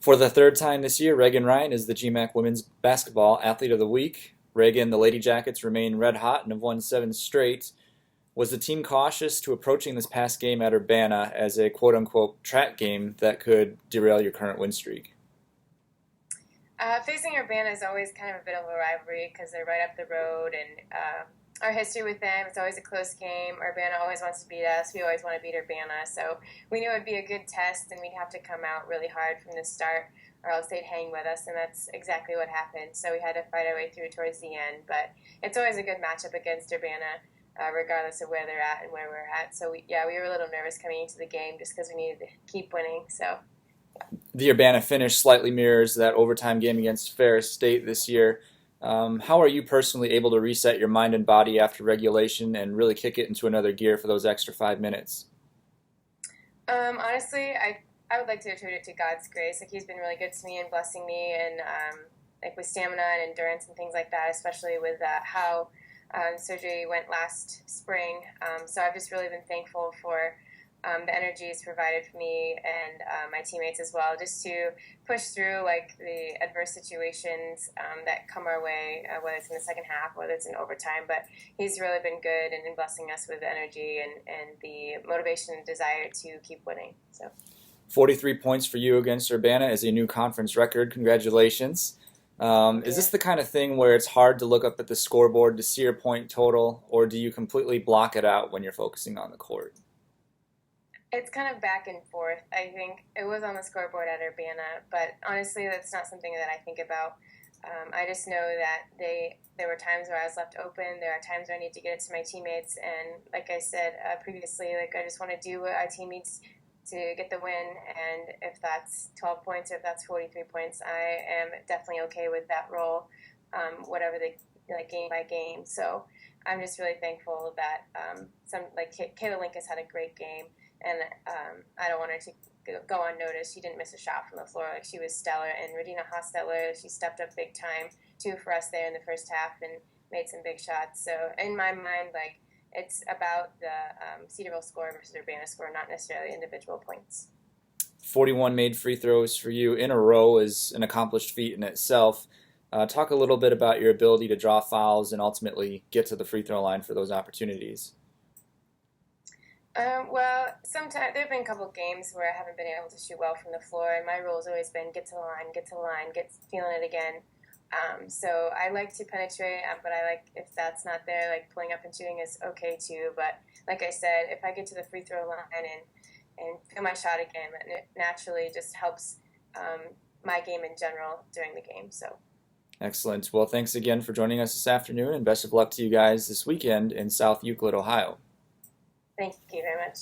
For the third time this year, Raegan Ryan is the GMAC Women's Basketball Athlete of the Week. Raegan, the Lady Jackets remain red hot and have won 7 straight. Was the team cautious to approaching this past game at Urbana as a quote-unquote track game that could derail your current win streak? Facing Urbana is always kind of a bit of a rivalry because they're right up the road, and our history with them, it's always a close game. Urbana always wants to beat us. We always want to beat Urbana. So we knew it would be a good test, and we'd have to come out really hard from the start, or else they'd hang with us, and that's exactly what happened. So we had to fight our way through towards the end. But it's always a good matchup against Urbana, regardless of where they're at and where we're at. So we were a little nervous coming into the game just because we needed to keep winning. So The Urbana finish slightly mirrors that overtime game against Ferris State this year. How are you personally able to reset your mind and body after regulation and really kick it into another gear for those extra 5 minutes? Honestly, I would like to attribute it to God's grace. Like, He's been really good to me and blessing me, and like with stamina and endurance and things like that, especially with how surgery went last spring. So I've just really been thankful for the energy it's provided for me and my teammates as well, just to push through like the adverse situations that come our way, whether it's in the second half, whether it's in overtime. But He's really been good and in blessing us with energy and the motivation and desire to keep winning. So 43 points for you against Urbana is a new conference record. Congratulations. Is this the kind of thing where it's hard to look up at the scoreboard to see your point total, or do you completely block it out when you're focusing on the court? It's kind of back and forth. I think it was on the scoreboard at Urbana, but honestly, that's not something that I think about. I just know that there were times where I was left open. There are times where I need to get it to my teammates, and like I said previously, like I just want to do what our team needs to get the win. And if that's 12 points or if that's 43 points, I am definitely okay with that role, whatever the game by game. So I'm just really thankful that Kayla Link has had a great game. And I don't want her to go unnoticed. She didn't miss a shot from the floor. Like, she was stellar. And Radina Hosteller, she stepped up big time, too, for us there in the first half and made some big shots. So in my mind, like, it's about the Cedarville score versus Urbana score, not necessarily individual points. 41 made free throws for you in a row is an accomplished feat in itself. Talk a little bit about your ability to draw fouls and ultimately get to the free throw line for those opportunities. Well, sometimes there have been a couple of games where I haven't been able to shoot well from the floor, and my rule has always been get to the line, get to the line, get feeling it again. So I like to penetrate, but I like, if that's not there, like pulling up and shooting is okay too. But like I said, if I get to the free throw line and feel my shot again, it naturally just helps my game in general during the game. So. Excellent. Well, thanks again for joining us this afternoon, and best of luck to you guys this weekend in South Euclid, Ohio. Thank you very much.